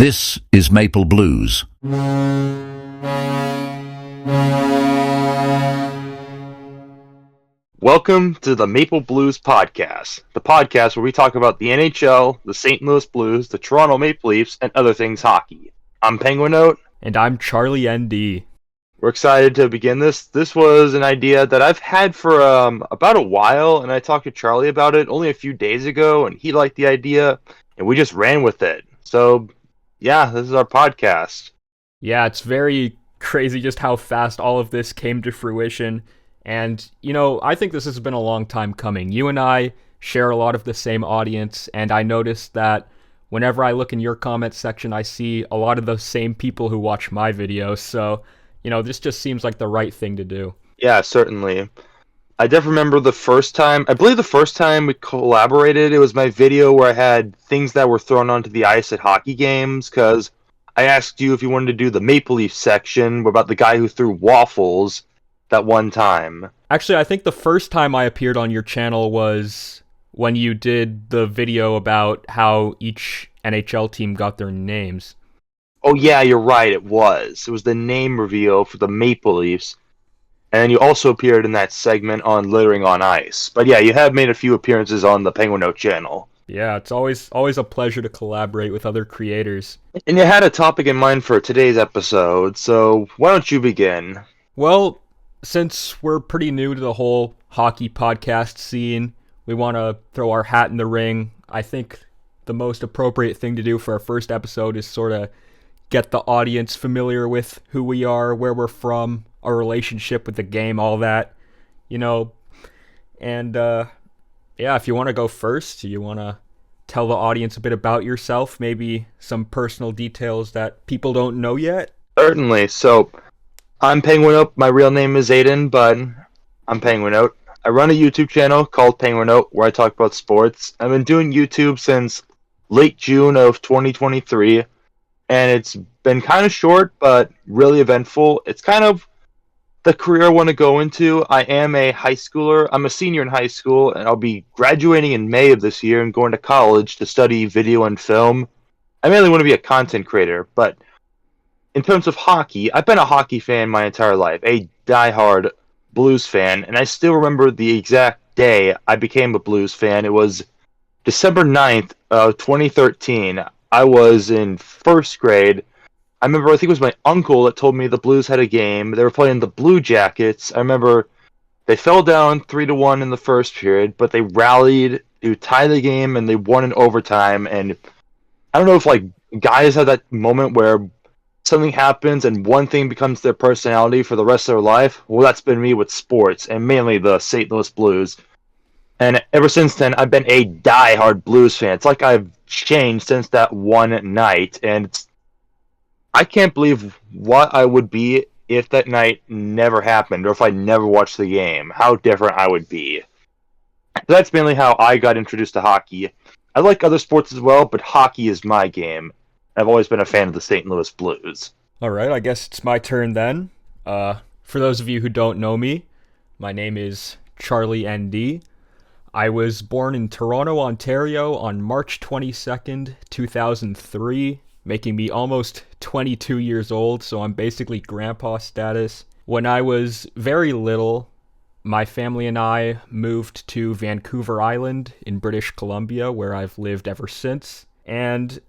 This is Maple Blues. Welcome to the Maple Blues Podcast, the podcast where we talk about the NHL, the St. Louis Blues, the Toronto Maple Leafs, and other things hockey. I'm Penguin Note. And I'm Charlie ND. We're excited to begin this. This was an idea that I've had for about a while, and I talked to Charlie about it only a few days ago, and he liked the idea, and we just ran with it. So, yeah, this is our podcast. Yeah, it's very crazy just how fast all of this came to fruition. And, I think this has been a long time coming. You and I share a lot of the same audience, and I noticed that whenever I look in your comment section, I see a lot of the same people who watch my videos. So, this just seems like the right thing to do. Yeah, certainly. I definitely remember the first time we collaborated, it was my video where I had things that were thrown onto the ice at hockey games, because I asked you if you wanted to do the Maple Leaf section about the guy who threw waffles that one time. Actually, I think the first time I appeared on your channel was when you did the video about how each NHL team got their names. Oh yeah, you're right, it was. It was the name reveal for the Maple Leafs. And you also appeared in that segment on Littering on Ice. But yeah, you have made a few appearances on the Penguin Note channel. Yeah, it's always a pleasure to collaborate with other creators. And you had a topic in mind for today's episode, so why don't you begin? Well, since we're pretty new to the whole hockey podcast scene, we want to throw our hat in the ring. I think the most appropriate thing to do for our first episode is sort of get the audience familiar with who we are, where we're from, our relationship with the game, all that, And, if you want to go first, you want to tell the audience a bit about yourself, maybe some personal details that people don't know yet? Certainly. So, I'm Penguin Note. My real name is Aidan, but I'm Penguin Note. I run a YouTube channel called Penguin Note where I talk about sports. I've been doing YouTube since late June of 2023, and it's been kind of short, but really eventful. It's kind of the career I want to go into. I am a high schooler. I'm a senior in high school, and I'll be graduating in May of this year and going to college to study video and film. I mainly want to be a content creator, but in terms of hockey, I've been a hockey fan my entire life, a diehard Blues fan, and I still remember the exact day I became a Blues fan. It was December 9th of 2013. I was in first grade. I think it was my uncle that told me the Blues had a game. They were playing the Blue Jackets. I remember they fell down 3-1 in the first period, but they rallied to tie the game, and they won in overtime. And I don't know if, guys have that moment where something happens and one thing becomes their personality for the rest of their life. Well, that's been me with sports, and mainly the St. Louis Blues. And ever since then, I've been a diehard Blues fan. It's like I've changed since that one night, and I can't believe what I would be if that night never happened, or if I never watched the game. How different I would be. So that's mainly how I got introduced to hockey. I like other sports as well, but hockey is my game. I've always been a fan of the St. Louis Blues. All right, I guess it's my turn then. For those of you who don't know me, my name is Charlie ND. I was born in Toronto, Ontario on March 22nd, 2003, making me almost 22 years old, so I'm basically grandpa status. When I was very little, my family and I moved to Vancouver Island in British Columbia, where I've lived ever since. And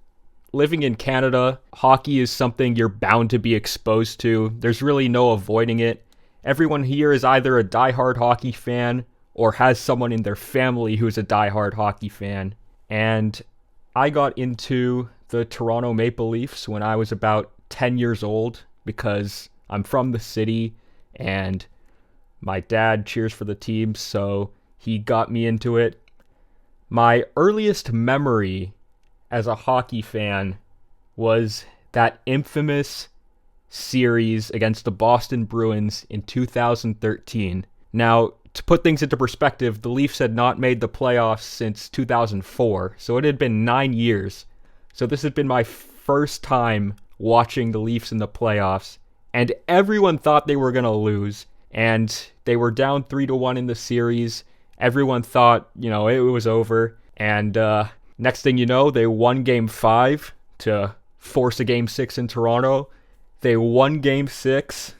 living in Canada, hockey is something you're bound to be exposed to. There's really no avoiding it. Everyone here is either a diehard hockey fan or has someone in their family who's a diehard hockey fan. And I got into the Toronto Maple Leafs when I was about 10 years old because I'm from the city and my dad cheers for the team, so he got me into it. My earliest memory as a hockey fan was that infamous series against the Boston Bruins in 2013. Now, to put things into perspective, the Leafs had not made the playoffs since 2004, so it had been 9 years. So this had been my first time watching the Leafs in the playoffs, and everyone thought they were going to lose, and they were down 3-1 in the series. Everyone thought, it was over, and next thing you know, they won Game 5 to force a Game 6 in Toronto. They won Game 6,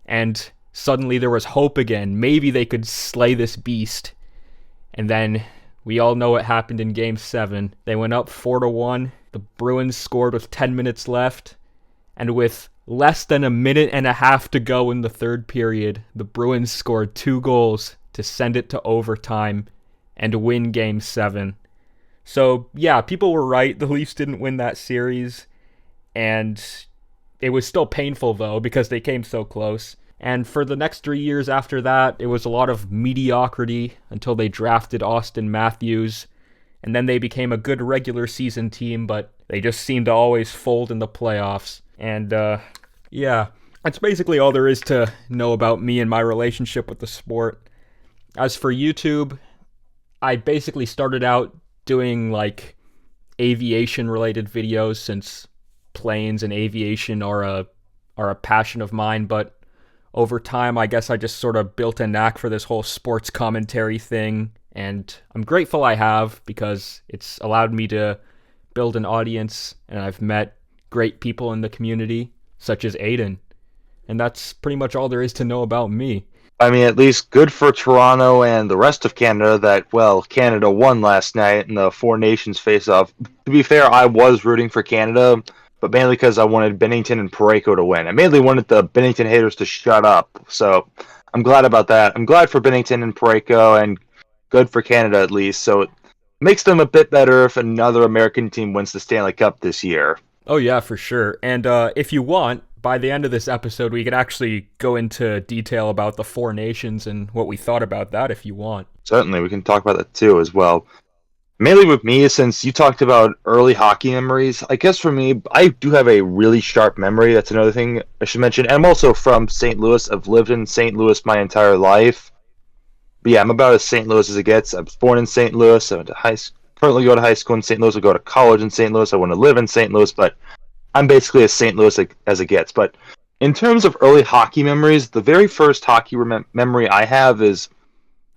and suddenly there was hope again. Maybe they could slay this beast. And then we all know what happened in Game 7. They went up 4-1. The Bruins scored with 10 minutes left. And with less than a minute and a half to go in the third period, the Bruins scored 2 goals to send it to overtime and win Game 7. So, yeah, people were right. The Leafs didn't win that series. And it was still painful, though, because they came so close. And for the next 3 years after that, it was a lot of mediocrity until they drafted Austin Matthews. And then they became a good regular season team, but they just seemed to always fold in the playoffs. And, yeah, that's basically all there is to know about me and my relationship with the sport. As for YouTube, I basically started out doing, like, aviation-related videos, since planes and aviation are a passion of mine, but over time, I guess I just sort of built a knack for this whole sports commentary thing, and I'm grateful I have, because it's allowed me to build an audience, and I've met great people in the community, such as Aidan. And that's pretty much all there is to know about me. I mean, at least good for Toronto and the rest of Canada that, well, Canada won last night in the Four Nations face-off. To be fair, I was rooting for Canada, but mainly because I wanted Bennington and Parayko to win. I mainly wanted the Bennington haters to shut up, so I'm glad about that. I'm glad for Bennington and Parayko, and good for Canada at least, so it makes them a bit better if another American team wins the Stanley Cup this year. Oh yeah, for sure. And if you want, by the end of this episode, we could actually go into detail about the Four Nations and what we thought about that if you want. Certainly, we can talk about that too as well. Mainly with me, since you talked about early hockey memories, I guess for me, I do have a really sharp memory. That's another thing I should mention. And I'm also from St. Louis. I've lived in St. Louis my entire life. But yeah, I'm about as St. Louis as it gets. I was born in St. Louis. I went to currently go to high school in St. Louis. I go to college in St. Louis. I want to live in St. Louis, but I'm basically as St. Louis as it gets. But in terms of early hockey memories, the very first hockey memory I have is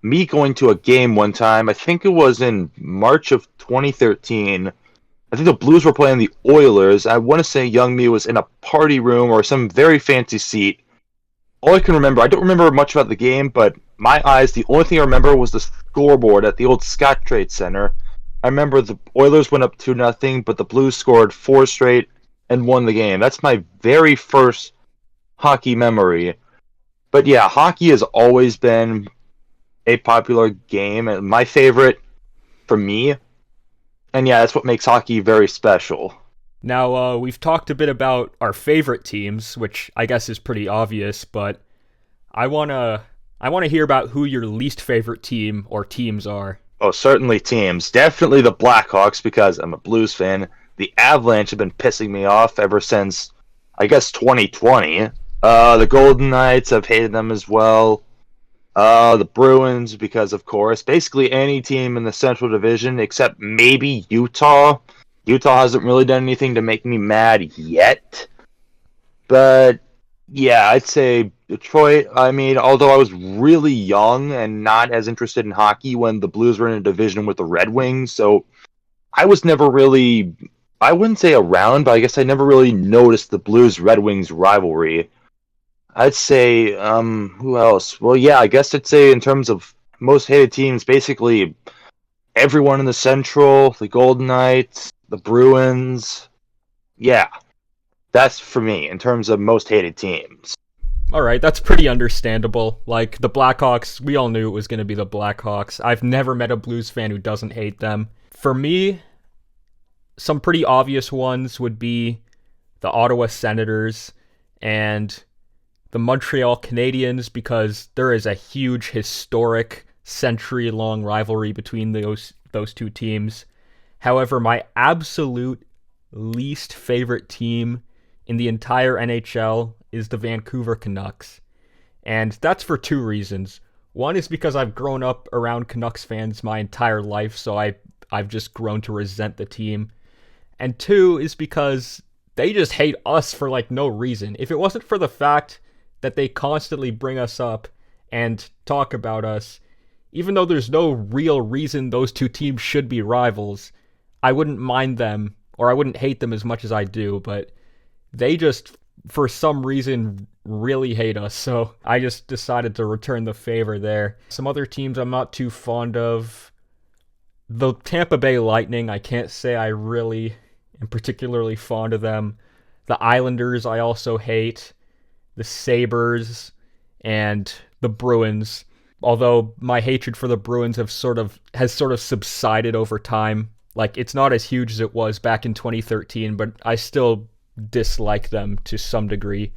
me going to a game one time. I think it was in March of 2013. I think the Blues were playing the Oilers. I want to say young me was in a party room or some very fancy seat. All I can remember, I don't remember much about the game, but my eyes, the only thing I remember was the scoreboard at the old Scott Trade Center. I remember the Oilers went up 2-0, but the Blues scored 4 straight and won the game. That's my very first hockey memory. But yeah, hockey has always been a popular game, and my favorite for me. And yeah, that's what makes hockey very special. Now, we've talked a bit about our favorite teams, which I guess is pretty obvious, but I wanna hear about who your least favorite team or teams are. Oh, certainly teams. Definitely the Blackhawks, because I'm a Blues fan. The Avalanche have been pissing me off ever since, I guess, 2020. The Golden Knights, I've hated them as well. The Bruins, because of course, basically any team in the Central Division except maybe Utah. Utah hasn't really done anything to make me mad yet. But yeah, I'd say Detroit. I mean, although I was really young and not as interested in hockey when the Blues were in a division with the Red Wings, so I was never really, I wouldn't say around, but I guess I never really noticed the Blues-Red Wings rivalry. I'd say, who else? Well, yeah, I guess I'd say in terms of most hated teams, basically everyone in the Central, the Golden Knights, the Bruins. Yeah, that's for me in terms of most hated teams. Alright, that's pretty understandable. Like, the Blackhawks, we all knew it was going to be the Blackhawks. I've never met a Blues fan who doesn't hate them. For me, some pretty obvious ones would be the Ottawa Senators and the Montreal Canadiens, because there is a huge, historic, century-long rivalry between those two teams. However, my absolute least favorite team in the entire NHL is the Vancouver Canucks. And that's for 2 reasons. One is because I've grown up around Canucks fans my entire life, so I've just grown to resent the team. And 2 is because they just hate us for like no reason. If it wasn't for the fact that they constantly bring us up and talk about us, even though there's no real reason those two teams should be rivals, I wouldn't mind them or I wouldn't hate them as much as I do, but they just, for some reason, really hate us, so I just decided to return the favor there. Some other teams I'm not too fond of. The Tampa Bay Lightning, I can't say I really am particularly fond of them. The Islanders I also hate. The Sabres and the Bruins. Although my hatred for the Bruins has sort of subsided over time. Like, it's not as huge as it was back in 2013, but I still dislike them to some degree.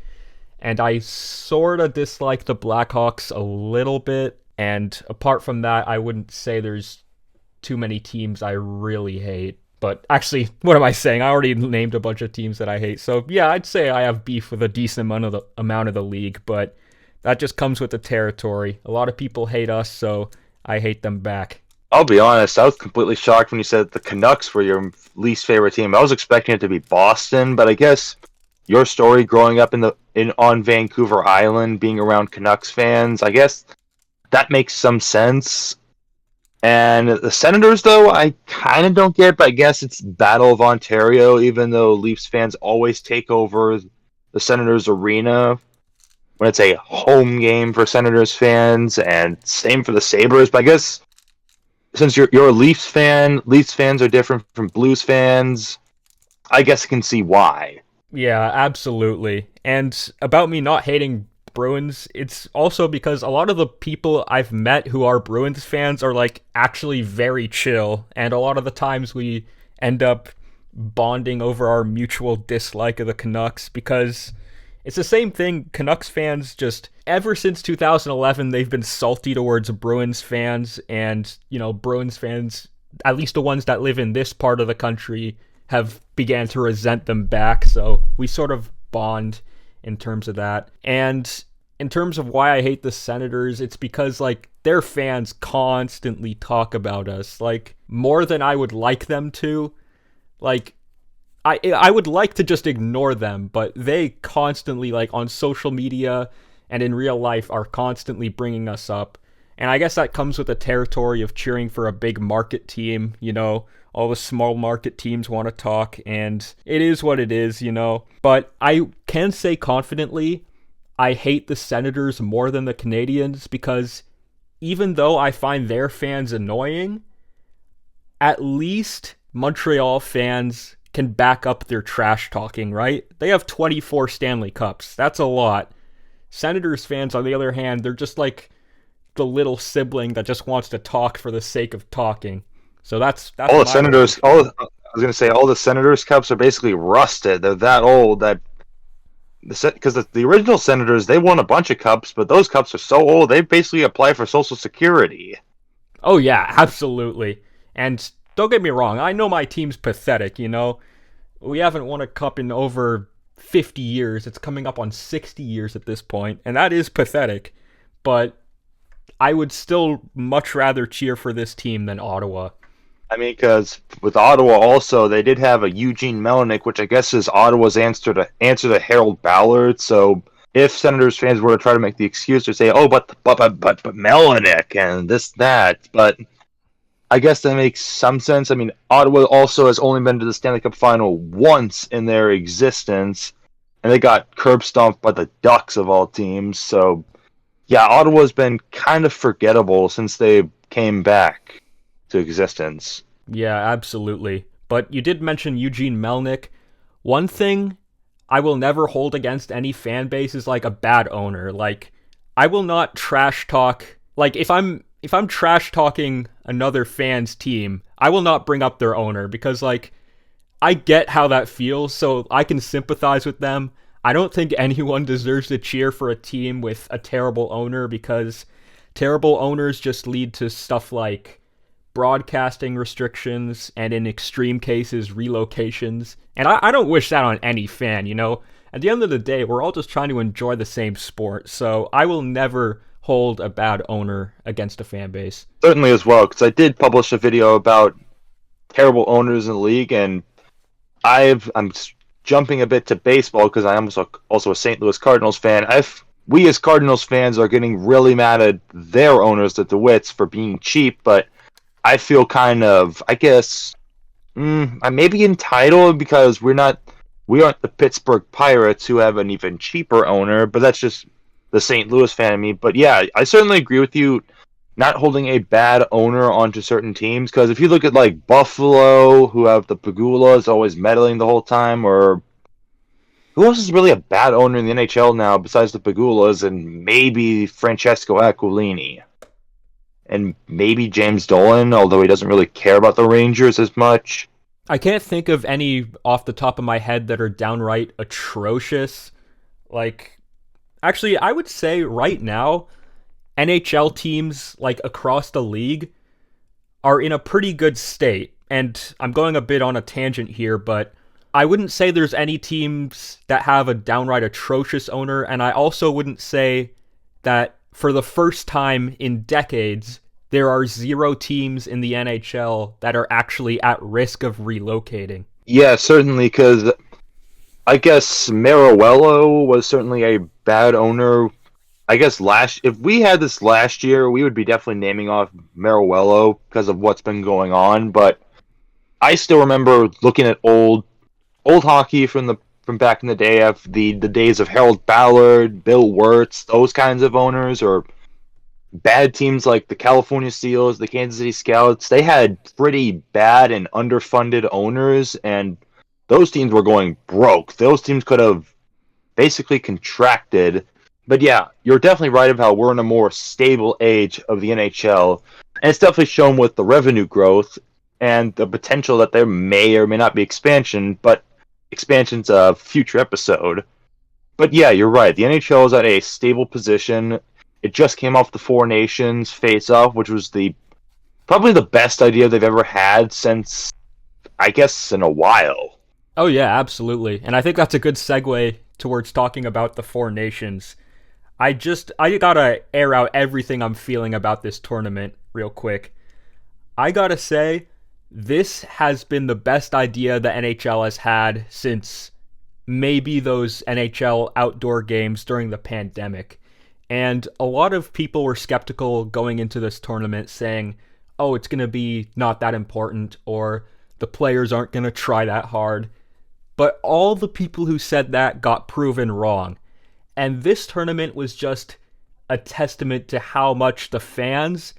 And I sort of dislike the Blackhawks a little bit. And apart from that, I wouldn't say there's too many teams I really hate. But actually, what am I saying? I already named a bunch of teams that I hate. So yeah, I'd say I have beef with a decent amount of the league, but that just comes with the territory. A lot of people hate us, so I hate them back. I'll be honest, I was completely shocked when you said the Canucks were your least favorite team. I was expecting it to be Boston, but I guess your story growing up on Vancouver Island, being around Canucks fans, I guess that makes some sense. And the Senators, though, I kind of don't get, but I guess it's Battle of Ontario, even though Leafs fans always take over the Senators arena when it's a home game for Senators fans, and same for the Sabres. But I guess since you're a Leafs fan, Leafs fans are different from Blues fans. I guess I can see why. Yeah, absolutely. And about me not hating Bruins, it's also because a lot of the people I've met who are Bruins fans are like actually very chill, and a lot of the times we end up bonding over our mutual dislike of the Canucks, because it's the same thing. Canucks fans, just ever since 2011, they've been salty towards Bruins fans, and Bruins fans, at least the ones that live in this part of the country, have began to resent them back, so we sort of bond in terms of that. And in terms of why I hate the Senators, it's because, like, their fans constantly talk about us, like, more than I would like them to. Like, I would like to just ignore them, but they constantly, like, on social media and in real life, are constantly bringing us up. And I guess that comes with the territory of cheering for a big market team, all the small market teams want to talk, and it is what it is, But I can say confidently, I hate the Senators more than the Canadiens, because even though I find their fans annoying, at least Montreal fans can back up their trash talking, right? They have 24 Stanley Cups. That's a lot. Senators fans, on the other hand, they're just like the little sibling that just wants to talk for the sake of talking. So that's all the Senators. I was gonna say all the Senators Cups are basically rusted. They're that old that because the original Senators, they won a bunch of cups, but those cups are so old they basically apply for Social Security. Oh yeah, absolutely. And don't get me wrong, I know my team's pathetic. We haven't won a cup in over 50 years. It's coming up on 60 years at this point, and that is pathetic. But I would still much rather cheer for this team than Ottawa. I mean, because with Ottawa also, they did have a Eugene Melnyk, which I guess is Ottawa's answer to Harold Ballard. So if Senators fans were to try to make the excuse to say, "Oh, but Melnyk and this that," but I guess that makes some sense. I mean, Ottawa also has only been to the Stanley Cup final once in their existence, and they got curb stomped by the Ducks of all teams. So yeah, Ottawa's been kind of forgettable since they came back to existence. Yeah, absolutely. But you did mention Eugene Melnyk. One thing I will never hold against any fan base is like a bad owner. Like, I will not trash talk. Like, if I'm trash talking another fan's team, I will not bring up their owner, because like I get how that feels, so I can sympathize with them. I don't think anyone deserves to cheer for a team with a terrible owner, because terrible owners just lead to stuff like broadcasting restrictions, and in extreme cases, relocations. And I don't wish that on any fan, At the end of the day, we're all just trying to enjoy the same sport, so I will never hold a bad owner against a fan base. Certainly as well, because I did publish a video about terrible owners in the league, and I'm jumping a bit to baseball because I'm also a St. Louis Cardinals fan. We as Cardinals fans are getting really mad at their owners, the DeWitts, for being cheap, but I feel kind of, I guess, I may be entitled because we aren't the Pittsburgh Pirates who have an even cheaper owner, but that's just the St. Louis fan of me. But yeah, I certainly agree with you not holding a bad owner onto certain teams, because if you look at like Buffalo, who have the Pagulas always meddling the whole time, or who else is really a bad owner in the NHL now besides the Pagulas and maybe Francesco Aquilini? And maybe James Dolan, although he doesn't really care about the Rangers as much. I can't think of any off the top of my head that are downright atrocious. Like, actually, I would say right now, NHL teams like across the league are in a pretty good state. And I'm going a bit on a tangent here, but I wouldn't say there's any teams that have a downright atrocious owner, and I also wouldn't say that for the first time in decades, there are 0 teams in the NHL that are actually at risk of relocating. Yeah, certainly, because I guess Maruello was certainly a bad owner. I guess if we had this last year, we would be definitely naming off Maruello because of what's been going on. But I still remember looking at old hockey from back in the day, of the days of Harold Ballard, Bill Wirtz, those kinds of owners, or bad teams like the California Seals, the Kansas City Scouts. They had pretty bad and underfunded owners, and those teams were going broke. Those teams could have basically contracted. But yeah, you're definitely right of how we're in a more stable age of the NHL, and it's definitely shown with the revenue growth and the potential that there may or may not be expansion, but expansion's a future episode. But yeah, you're right. The NHL is at a stable position. It just came off the Four Nations face-off, which was probably the best idea they've ever had since, I guess, in a while. Oh yeah, absolutely. And I think that's a good segue towards talking about the Four Nations. I gotta air out everything I'm feeling about this tournament real quick. I gotta say, this has been the best idea the NHL has had since maybe those NHL outdoor games during the pandemic. And a lot of people were skeptical going into this tournament, saying, oh, it's going to be not that important, or the players aren't going to try that hard. But all the people who said that got proven wrong. And this tournament was just a testament to how much the fans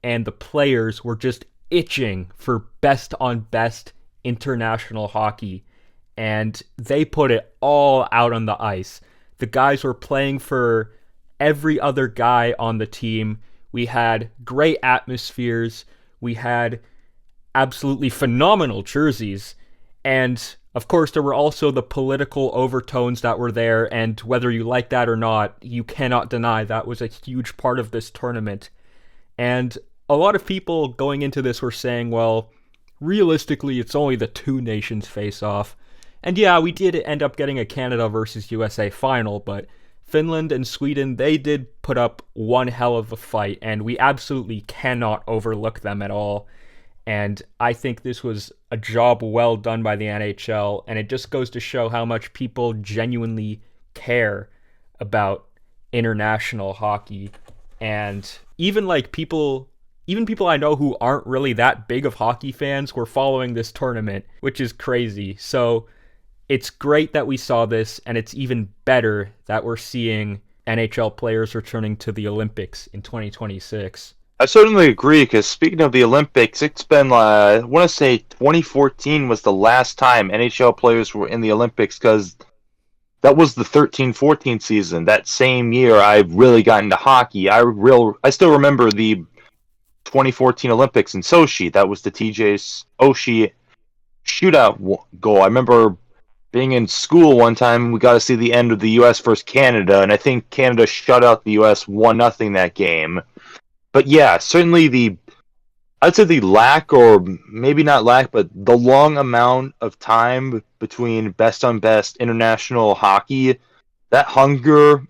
and the players were just itching for best on best international hockey. And they put it all out on the ice. The guys were playing for every other guy on the team. We had great atmospheres. We had absolutely phenomenal jerseys. And of course, there were also the political overtones that were there. And whether you like that or not, you cannot deny that was a huge part of this tournament. And a lot of people going into this were saying, well, realistically, it's only the 2 nations face off. And yeah, we did end up getting a Canada versus USA final, but Finland and Sweden, they did put up one hell of a fight, and we absolutely cannot overlook them at all. And I think this was a job well done by the NHL, and it just goes to show how much people genuinely care about international hockey. And even people I know who aren't really that big of hockey fans were following this tournament, which is crazy. So it's great that we saw this, and it's even better that we're seeing NHL players returning to the Olympics in 2026. I certainly agree, because speaking of the Olympics, it's been, I want to say 2014 was the last time NHL players were in the Olympics, because that was the 13-14 season. That same year, I really got into hockey. I still remember the 2014 Olympics in Sochi. That was the TJ Oshie shootout goal. I remember being in school one time, we got to see the end of the U.S. versus Canada, and I think Canada shut out the U.S. 1-0 that game. But yeah, certainly I'd say the lack, or maybe not lack, but the long amount of time between best on best international hockey, that hunger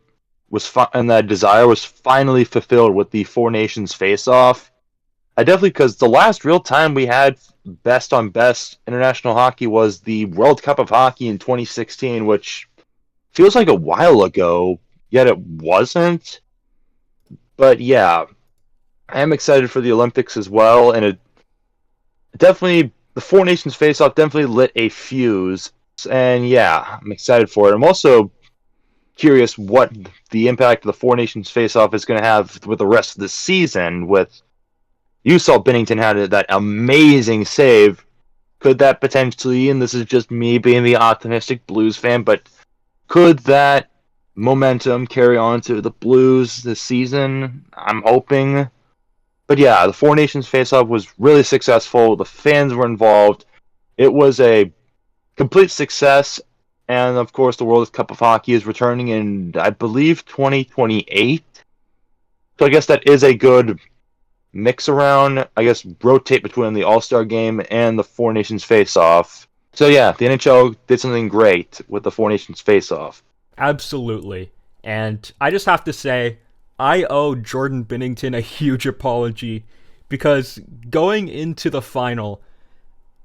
and that desire was finally fulfilled with the Four Nations face-off. I definitely, because the last real time we had best on best international hockey was the World Cup of Hockey in 2016, which feels like a while ago, yet it wasn't. But yeah, I am excited for the Olympics as well, and it definitely the Four Nations face-off definitely lit a fuse, and yeah, I'm excited for it. I'm also curious what the impact of the Four Nations face-off is going to have with the rest of the season. With you saw Bennington had that amazing save. Could that potentially, and this is just me being the optimistic Blues fan, but could that momentum carry on to the Blues this season? I'm hoping. But yeah, the Four Nations face-off was really successful. The fans were involved. It was a complete success. And of course, the World Cup of Hockey is returning in, I believe, 2028. So I guess that is a good mix around. I guess rotate between the All-Star game and the Four Nations face-off. So yeah, the NHL did something great with the Four Nations face-off. Absolutely. And I just have to say, I owe Jordan Binnington a huge apology because going into the final,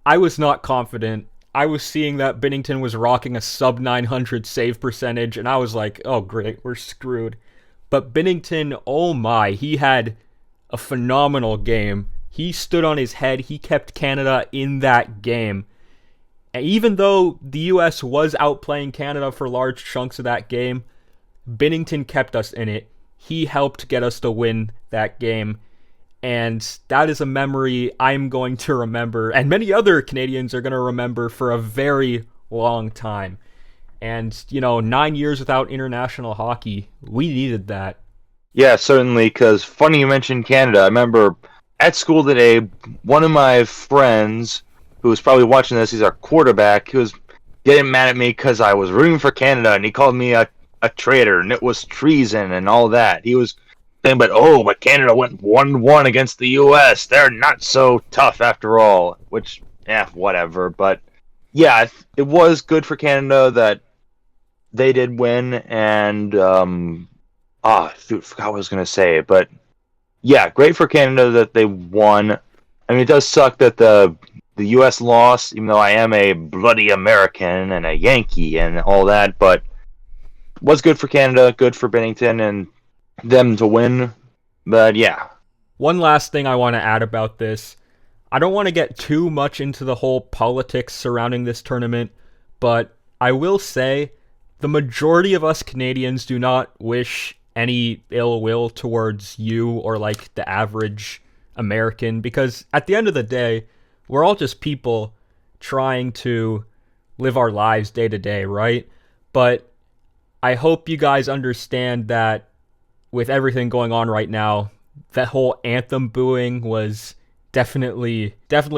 I was not confident. I was seeing that Binnington was rocking a sub 900 save percentage, and I was like, oh great, we're screwed. But Binnington, oh my, he had a phenomenal game. He stood on his head. He kept Canada in that game. And even though the US was outplaying Canada for large chunks of that game, Binnington kept us in it. He helped get us to win that game. And that is a memory I'm going to remember, and many other Canadians are going to remember for a very long time. And, 9 years without international hockey, we needed that. Yeah, certainly, because funny you mentioned Canada. I remember at school today, one of my friends, who was probably watching this, he's our quarterback, he was getting mad at me because I was rooting for Canada, and he called me a traitor, and it was treason and all that. He was saying, but Canada went 1-1 against the U.S. They're not so tough after all, which, whatever. But, yeah, it was good for Canada that they did win, and, forgot what I was going to say, but, yeah, great for Canada that they won. I mean, it does suck that the U.S. lost, even though I am a bloody American and a Yankee and all that, but was good for Canada, good for Bennington, and them to win. But yeah. One last thing I want to add about this. I don't want to get too much into the whole politics surrounding this tournament, but I will say the majority of us Canadians do not wish any ill will towards you or like the average American, because at the end of the day, we're all just people trying to live our lives day to day, right? But I hope you guys understand that with everything going on right now, that whole anthem booing was definitely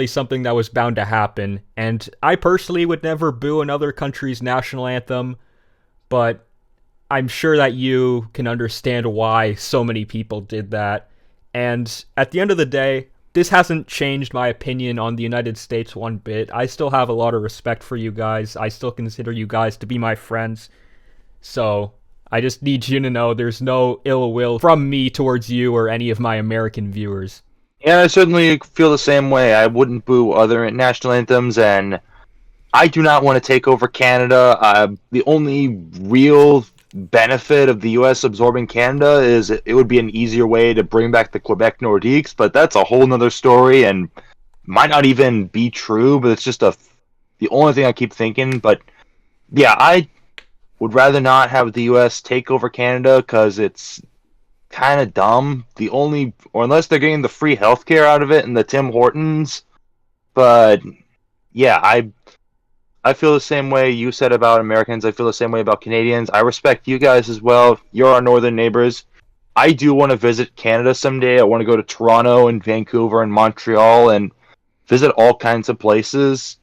something that was bound to happen. And I personally would never boo another country's national anthem, but I'm sure that you can understand why so many people did that. And at the end of the day, this hasn't changed my opinion on the United States one bit. I still have a lot of respect for you guys. I still consider you guys to be my friends. So I just need you to know there's no ill will from me towards you or any of my American viewers. Yeah, I certainly feel the same way. I wouldn't boo other national anthems, and I do not want to take over Canada. The only real benefit of the U.S. absorbing Canada is it would be an easier way to bring back the Quebec Nordiques, but that's a whole nother story and might not even be true, but it's just the only thing I keep thinking. But yeah, I would rather not have the U.S. take over Canada because it's kind of dumb. Or unless they're getting the free healthcare out of it and the Tim Hortons. But yeah, I feel the same way you said about Americans. I feel the same way about Canadians. I respect you guys as well. You're our northern neighbors. I do want to visit Canada someday. I want to go to Toronto and Vancouver and Montreal and visit all kinds of places.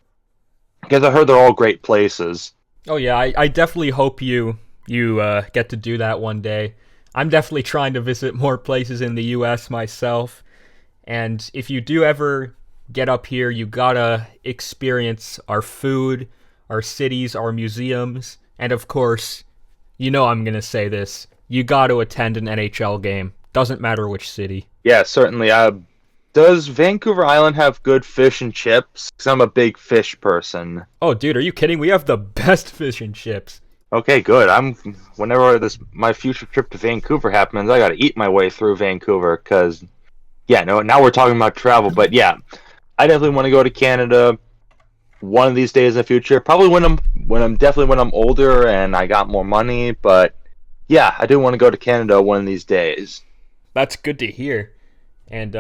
Because I heard they're all great places. Oh yeah, I definitely hope you get to do that one day. I'm definitely trying to visit more places in the U.S. myself. And if you do ever get up here, you gotta experience our food, our cities, our museums, and of course, I'm gonna say this, you gotta attend an NHL game. Doesn't matter which city. Yeah, certainly. Does Vancouver Island have good fish and chips? Because I'm a big fish person. Oh, dude, are you kidding? We have the best fish and chips. Okay, good. Whenever my future trip to Vancouver happens, I gotta eat my way through Vancouver, because, yeah, no, now we're talking about travel, but yeah. I definitely want to go to Canada one of these days in the future. Probably when I'm older and I got more money. But yeah, I do want to go to Canada one of these days. That's good to hear. And,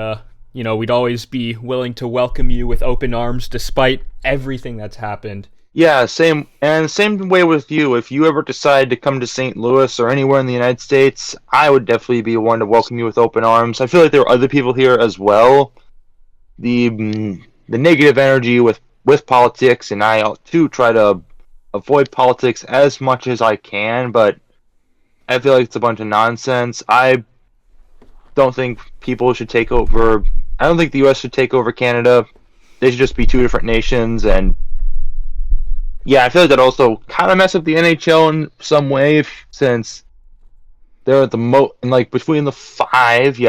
we'd always be willing to welcome you with open arms despite everything that's happened. Yeah, same way with you. If you ever decide to come to St. Louis or anywhere in the United States, I would definitely be one to welcome you with open arms. I feel like there are other people here as well. The negative energy with politics, and I too try to avoid politics as much as I can, but I feel like it's a bunch of nonsense. I don't think people should take over. I don't think the U.S. should take over Canada. They should just be two different nations, and yeah, I feel like that also kind of mess up the NHL in some way, since they're the like between the five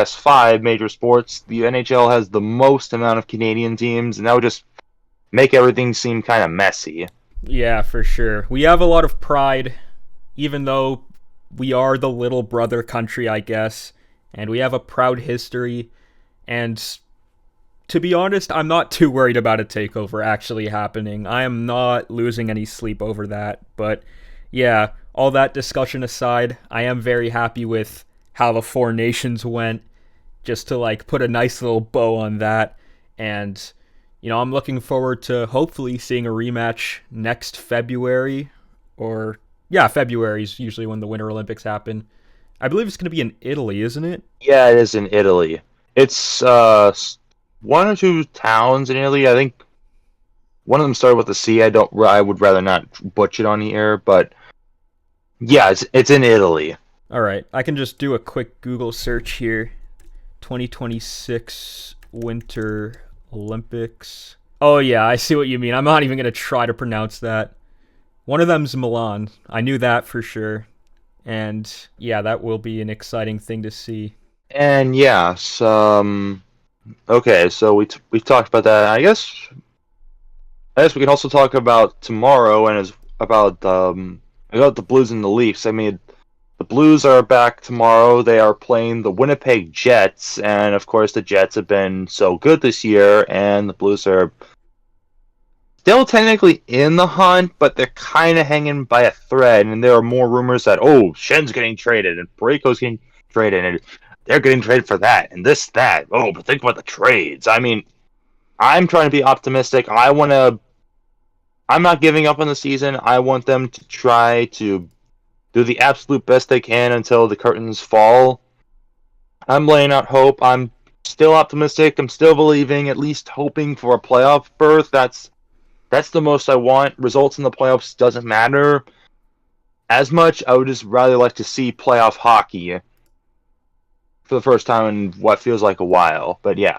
major sports, the NHL has the most amount of Canadian teams, and that would just make everything seem kind of messy. Yeah, for sure. We have a lot of pride, even though we are the little brother country, I guess, and we have a proud history, and to be honest, I'm not too worried about a takeover actually happening. I am not losing any sleep over that. But yeah, all that discussion aside, I am very happy with how the Four Nations went, just to like put a nice little bow on that. And, I'm looking forward to hopefully seeing a rematch next February. Or, yeah, February is usually when the Winter Olympics happen. I believe it's going to be in Italy, isn't it? Yeah, it is in Italy. It's one or two towns in Italy. I think one of them started with a C. I would rather not butcher it on the air, but yeah, it's in Italy. All right, I can just do a quick Google search here. 2026 Winter Olympics. Oh yeah, I see what you mean. I'm not even gonna try to pronounce that. One of them's Milan. I knew that for sure. And yeah, that will be an exciting thing to see. And yeah, okay, so we've talked about that. I guess we can also talk about tomorrow and about the Blues and the Leafs. I mean, the Blues are back tomorrow. They are playing the Winnipeg Jets, and of course the Jets have been so good this year, and the Blues are still technically in the hunt, but they're kind of hanging by a thread. And there are more rumors that Shen's getting traded and Parayko's getting traded, and they're getting traded for that and that. Oh, but think about the trades. I mean, I'm trying to be optimistic. I'm not giving up on the season. I want them to try to do the absolute best they can until the curtains fall. I'm laying out hope. I'm still optimistic. I'm still believing, at least hoping for a playoff berth. That's the most I want. Results in the playoffs doesn't matter as much. I would just rather like to see playoff hockey for the first time in what feels like a while. But yeah,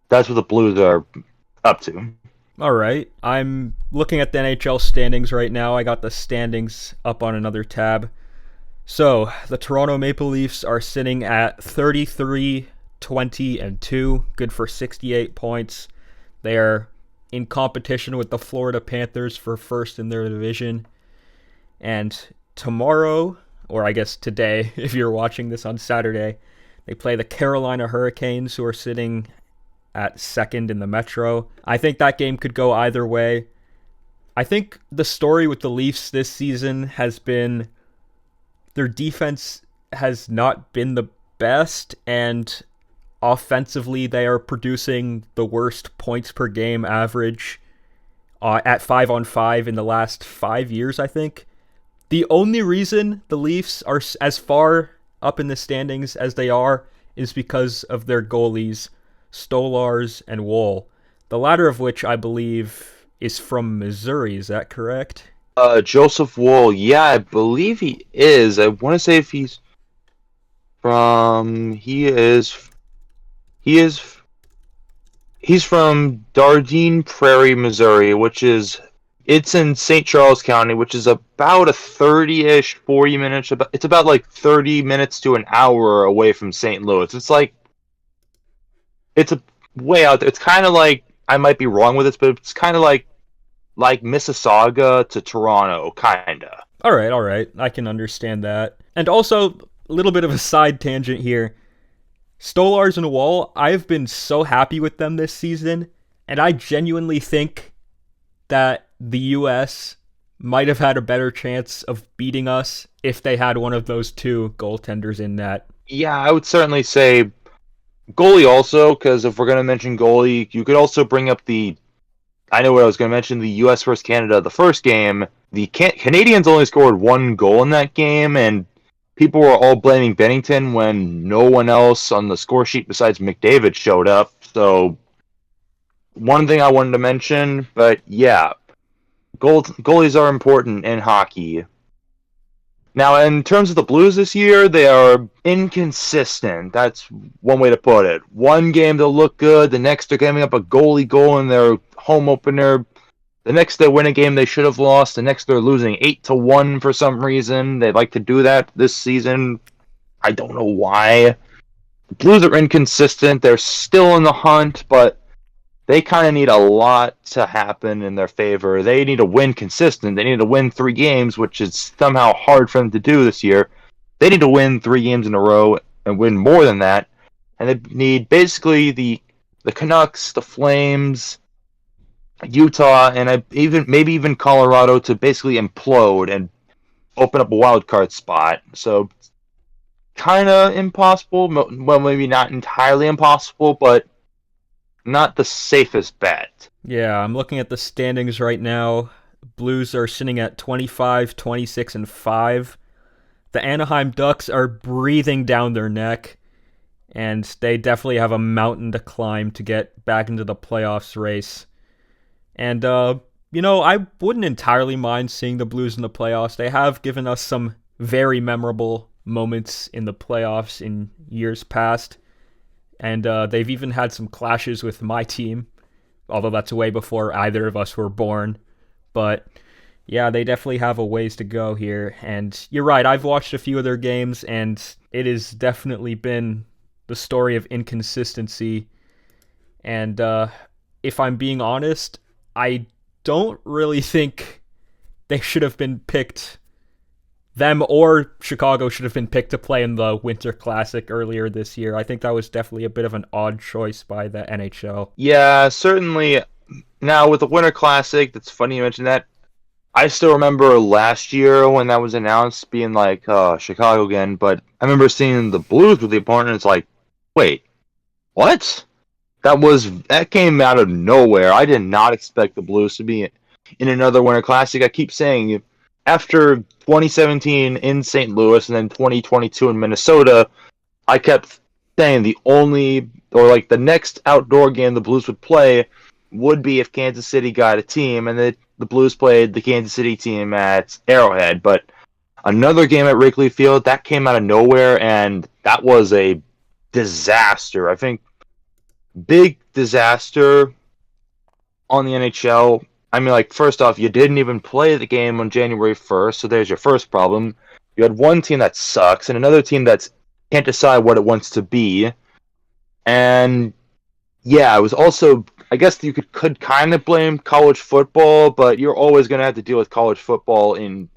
that's what the Blues are up to. All right. I'm looking at the NHL standings right now. I got the standings up on another tab. So, the Toronto Maple Leafs are sitting at 33, 20, and 2, good for 68 points. They are in competition with the Florida Panthers for first in their division. And tomorrow, or I guess today, if you're watching this on Saturday, they play the Carolina Hurricanes, who are sitting at second in the Metro. I think that game could go either way. I think the story with the Leafs this season has been their defense has not been the best, and offensively they are producing the worst points per game average at 5-on-5 in the last 5 years, I think. The only reason the Leafs are as far up in the standings as they are is because of their goalies, Stolars and Woll, the latter of which I believe is from Missouri. Is that correct? Joseph Woll, yeah, I believe he is. I want to say if he's from, he's from Dardine Prairie, Missouri, it's in St. Charles County, which is about a 30-ish, 40 minutes, it's about like 30 minutes to an hour away from St. Louis. It's a way out there. It's kind of like, I might be wrong with this, but it's kind of like Mississauga to Toronto, kinda. All right. I can understand that. And also, a little bit of a side tangent here. Stolars and Woll, I've been so happy with them this season. And I genuinely think that the US might have had a better chance of beating us if they had one of those two goaltenders in net. Yeah, I would certainly say goalie also, because if we're going to mention goalie, you could also bring up the. I know what I was going to mention, the U.S. versus Canada, the first game. The Canadians only scored one goal in that game, and people were all blaming Bennington when no one else on the score sheet besides McDavid showed up. So, one thing I wanted to mention, but yeah, goalies are important in hockey. Now, in terms of the Blues this year, they are inconsistent. That's one way to put it. One game they'll look good, the next they're giving up a goalie goal in their home opener. The next they win a game they should have lost. The next they're losing 8-1 for some reason. They like to do that this season. I don't know why. The Blues are inconsistent. They're still in the hunt, but they kind of need a lot to happen in their favor. They need to win consistent. They need to win 3 games, which is somehow hard for them to do this year. They need to win 3 games in a row and win more than that. And they need basically the Canucks, the Flames, Utah, and maybe even Colorado to basically implode and open up a wild card spot. So kind of impossible. Well, maybe not entirely impossible, but not the safest bet. Yeah, I'm looking at the standings right now. Blues are sitting at 25, 26, and 5. The Anaheim Ducks are breathing down their neck, and they definitely have a mountain to climb to get back into the playoffs race. And, I wouldn't entirely mind seeing the Blues in the playoffs. They have given us some very memorable moments in the playoffs in years past. And they've even had some clashes with my team, although that's way before either of us were born. But yeah, they definitely have a ways to go here. And you're right, I've watched a few of their games, and it has definitely been the story of inconsistency. And if I'm being honest, I don't really think they should have been picked. Them or Chicago should have been picked to play in the Winter Classic earlier this year. I think that was definitely a bit of an odd choice by the NHL. Yeah, certainly. Now, with the Winter Classic, it's funny you mentioned that. I still remember last year when that was announced being like, Chicago again, but I remember seeing the Blues with the opponent, and it's like, wait, what? That came out of nowhere. I did not expect the Blues to be in another Winter Classic. I keep saying, after 2017 in St. Louis and then 2022 in Minnesota, I kept saying the next outdoor game the Blues would play would be if Kansas City got a team, and the Blues played the Kansas City team at Arrowhead. But another game at Wrigley Field, that came out of nowhere, and that was a disaster. I think big disaster on the NHL. I mean, first off, you didn't even play the game on January 1st, so there's your first problem. You had one team that sucks, and another team that can't decide what it wants to be. And, yeah, it was also, I guess you could kind of blame college football, but you're always going to have to deal with college football in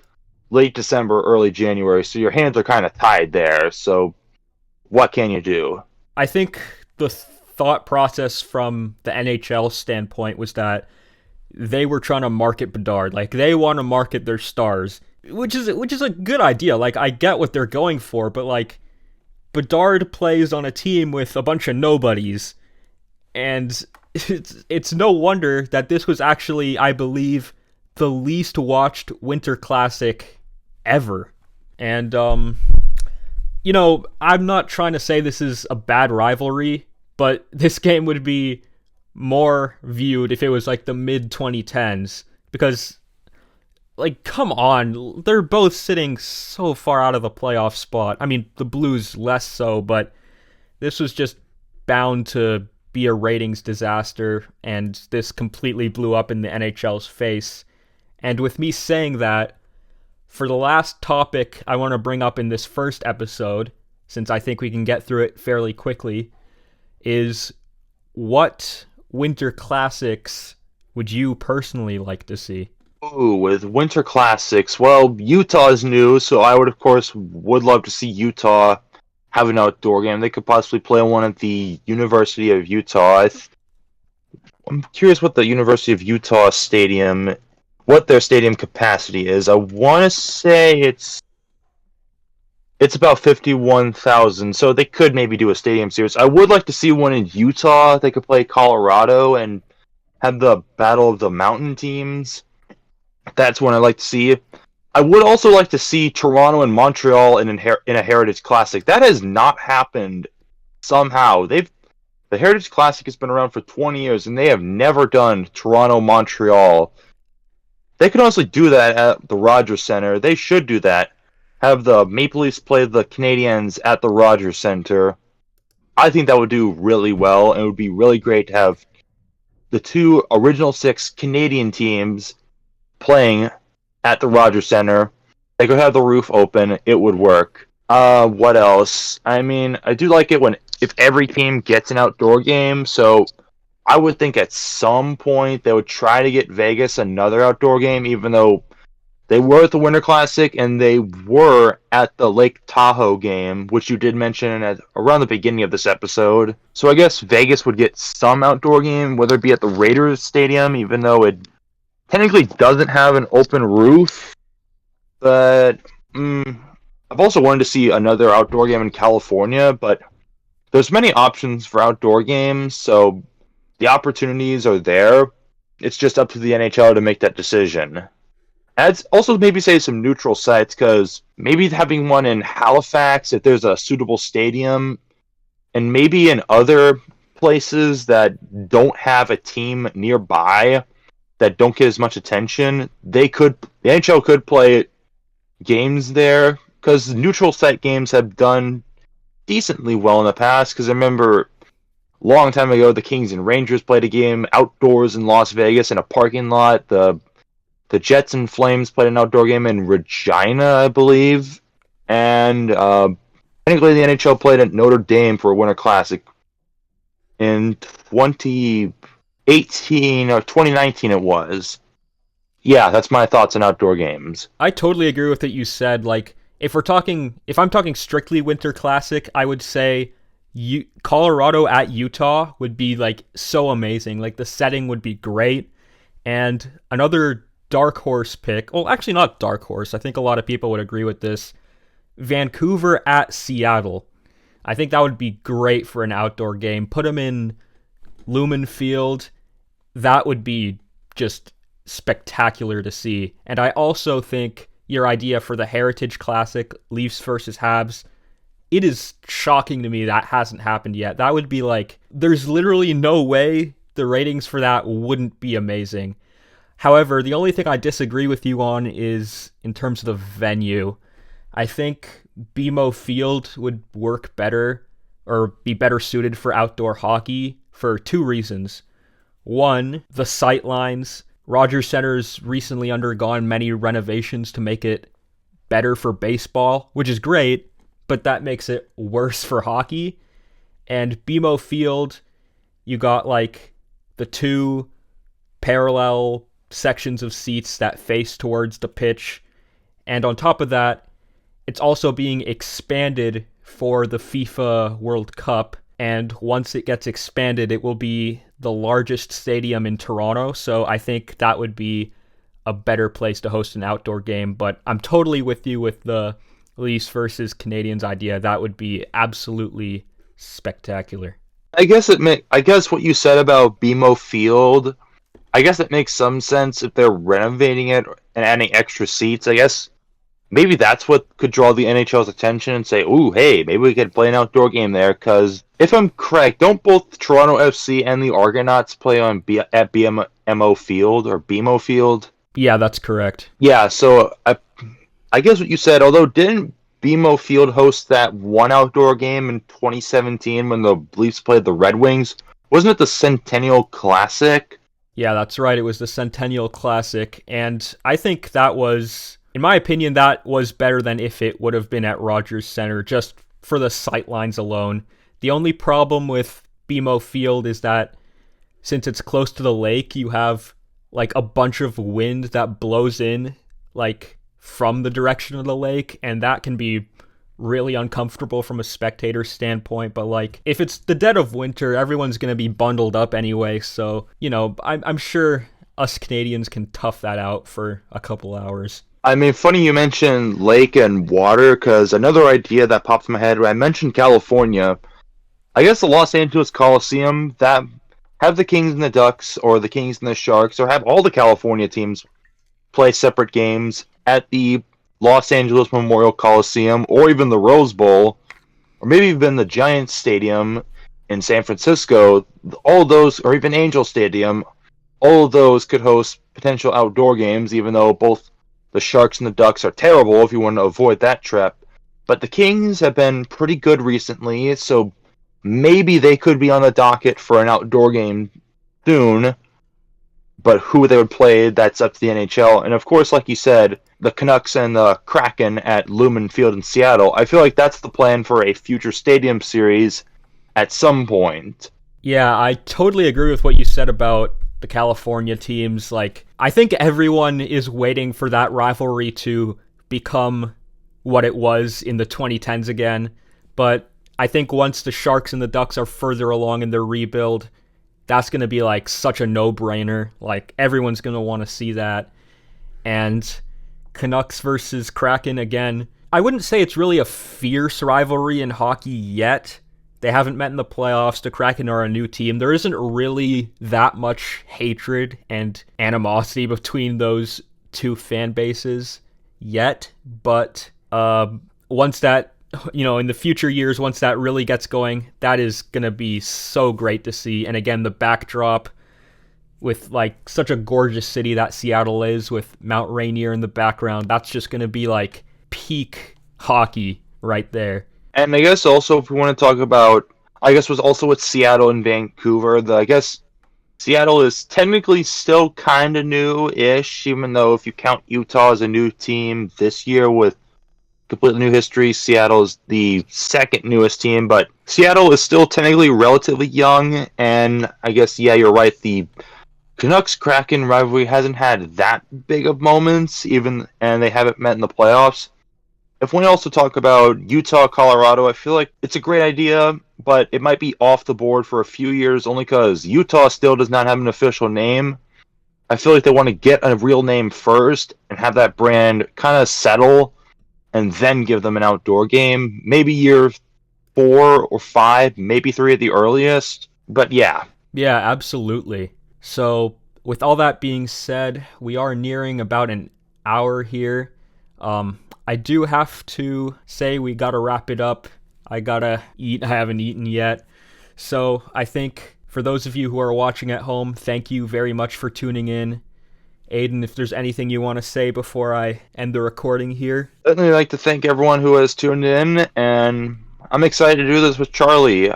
late December, early January, so your hands are kind of tied there. So, what can you do? I think the thought process from the NHL standpoint was that they were trying to market Bedard. They want to market their stars, which is a good idea. I get what they're going for, but Bedard plays on a team with a bunch of nobodies, and it's no wonder that this was actually, I believe, the least watched Winter Classic ever. And I'm not trying to say this is a bad rivalry, but this game would be more viewed if it was the mid 2010s, because come on, they're both sitting so far out of the playoff spot. I mean, the Blues less so, but this was just bound to be a ratings disaster, and this completely blew up in the NHL's face. And with me saying that, for the last topic I want to bring up in this first episode, since I think we can get through it fairly quickly, is what Winter Classics would you personally like to see? Ooh, with Winter Classics, well, Utah is new, so I would love to see Utah have an outdoor game. They could possibly play one at the University of Utah. I'm curious what the University of Utah stadium, what their stadium capacity is. I want to say it's about 51,000, so they could maybe do a stadium series. I would like to see one in Utah. They could play Colorado and have the battle of the mountain teams. That's one I'd like to see. I would also like to see Toronto and Montreal in a Heritage Classic. That has not happened somehow. The Heritage Classic has been around for 20 years, and they have never done Toronto Montreal. They could honestly do that at the Rogers Center. They should do that. Have the Maple Leafs play the Canadiens at the Rogers Center. I think that would do really well, and it would be really great to have the two original 6 Canadian teams playing at the Rogers Center. They could have the roof open. It would work. What else? I mean, I do like it if every team gets an outdoor game, so I would think at some point they would try to get Vegas another outdoor game, even though they were at the Winter Classic and they were at the Lake Tahoe game, which you did mention around the beginning of this episode. So I guess Vegas would get some outdoor game, whether it be at the Raiders Stadium, even though it technically doesn't have an open roof. But I've also wanted to see another outdoor game in California, but there's many options for outdoor games, so the opportunities are there. It's just up to the NHL to make that decision. I'd also maybe say some neutral sites, because maybe having one in Halifax, if there's a suitable stadium, and maybe in other places that don't have a team nearby, that don't get as much attention, the NHL could play games there, because neutral site games have done decently well in the past, because I remember a long time ago, the Kings and Rangers played a game outdoors in Las Vegas in a parking lot. The Jets and Flames played an outdoor game in Regina, I believe. And technically the NHL played at Notre Dame for a Winter Classic in 2018 or 2019 it was. Yeah, that's my thoughts on outdoor games. I totally agree with what you said. Like, if I'm talking strictly Winter Classic, I would say Colorado at Utah would be like so amazing. Like, the setting would be great. And another dark horse pick, well, actually not dark horse, I think a lot of people would agree with this, Vancouver at Seattle. I think that would be great for an outdoor game. Put them in Lumen Field. That would be just spectacular to see. And I also think your idea for the Heritage Classic, Leafs versus Habs, it is shocking to me that hasn't happened yet. That would be like, there's literally no way the ratings for that wouldn't be amazing. However, the only thing I disagree with you on is in terms of the venue. I think BMO Field would work better or be better suited for outdoor hockey for 2 reasons. One, the sightlines. Rogers Center's recently undergone many renovations to make it better for baseball, which is great, but that makes it worse for hockey. And BMO Field, you got like the 2 parallel sections of seats that face towards the pitch. And on top of that, it's also being expanded for the FIFA World Cup. And once it gets expanded, it will be the largest stadium in Toronto. So I think that would be a better place to host an outdoor game. But I'm totally with you with the Leafs versus Canadiens idea. That would be absolutely spectacular. I guess what you said about BMO Field, I guess it makes some sense if they're renovating it and adding extra seats. I guess maybe that's what could draw the NHL's attention and say, ooh, hey, maybe we could play an outdoor game there. Because if I'm correct, don't both Toronto FC and the Argonauts play at BMO Field or BMO Field? Yeah, that's correct. Yeah, so I guess what you said, although didn't BMO Field host that one outdoor game in 2017 when the Leafs played the Red Wings? Wasn't it the Centennial Classic? Yeah, that's right. It was the Centennial Classic, and I think that was, in my opinion, that was better than if it would have been at Rogers Center, just for the sightlines alone. The only problem with BMO Field is that since it's close to the lake, you have like a bunch of wind that blows in like from the direction of the lake, and that can be really uncomfortable from a spectator standpoint, but like if it's the dead of winter, everyone's going to be bundled up anyway, so I'm sure us Canadians can tough that out for a couple hours. I mean, funny you mentioned lake and water, because another idea that popped in my head when I mentioned California, I guess the Los Angeles Coliseum, that have the Kings and the Ducks, or the Kings and the Sharks, or have all the California teams play separate games at the Los Angeles Memorial Coliseum, or even the Rose Bowl, or maybe even the Giants Stadium in San Francisco. All of those, or even Angel Stadium, all of those could host potential outdoor games, even though both the Sharks and the Ducks are terrible if you want to avoid that trap. But the Kings have been pretty good recently, so maybe they could be on the docket for an outdoor game soon. But who they would play, that's up to the NHL. And of course, like you said, the Canucks and the Kraken at Lumen Field in Seattle. I feel like that's the plan for a future stadium series at some point. Yeah, I totally agree with what you said about the California teams. Like, I think everyone is waiting for that rivalry to become what it was in the 2010s again. But I think once the Sharks and the Ducks are further along in their rebuild, that's going to be like such a no-brainer. Like, everyone's going to want to see that. And Canucks versus Kraken again. I wouldn't say it's really a fierce rivalry in hockey yet. They haven't met in the playoffs. The Kraken are a new team. There isn't really that much hatred and animosity between those two fan bases yet. But once that, in the future years, once that really gets going, that is going to be so great to see. And again, the backdrop with like such a gorgeous city that Seattle is, with Mount Rainier in the background, that's just going to be like peak hockey right there. And I guess also, if we want to talk about, I guess was also with Seattle and Vancouver, I guess Seattle is technically still kind of new-ish, even though if you count Utah as a new team this year with completely new history, Seattle is the second newest team, but Seattle is still technically relatively young, and I guess, yeah, you're right, the Canucks-Kraken rivalry hasn't had that big of moments, and they haven't met in the playoffs. If we also talk about Utah, Colorado, I feel like it's a great idea, but it might be off the board for a few years only because Utah still does not have an official name. I feel like they want to get a real name first and have that brand kind of settle and then give them an outdoor game. Maybe year 4 or 5, maybe 3 at the earliest. But yeah. Yeah, absolutely. So with all that being said, we are nearing about an hour here. I do have to say we gotta wrap it up. I gotta eat. I haven't eaten yet. So I think for those of you who are watching at home, thank you very much for tuning in. Aidan, if there's anything you want to say before I end the recording here. I'd like to thank everyone who has tuned in, and I'm excited to do this with Charlie.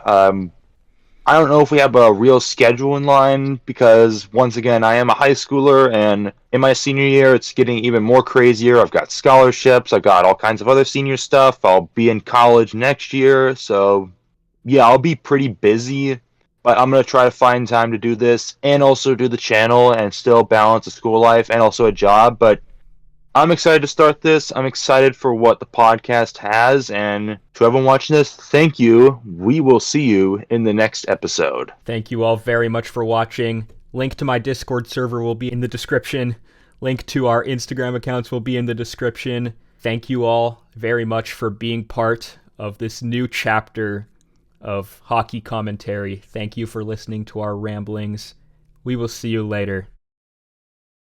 I don't know if we have a real schedule in line because, once again, I am a high schooler, and in my senior year, it's getting even more crazier. I've got scholarships. I've got all kinds of other senior stuff. I'll be in college next year, so, yeah, I'll be pretty busy, but I'm going to try to find time to do this and also do the channel and still balance a school life and also a job, but I'm excited to start this. I'm excited for what the podcast has, and to everyone watching this, thank you. We will see you in the next episode. Thank you all very much for watching. Link to my Discord server will be in the description. Link to our Instagram accounts will be in the description. Thank you all very much for being part of this new chapter of hockey commentary. Thank you for listening to our ramblings. We will see you later.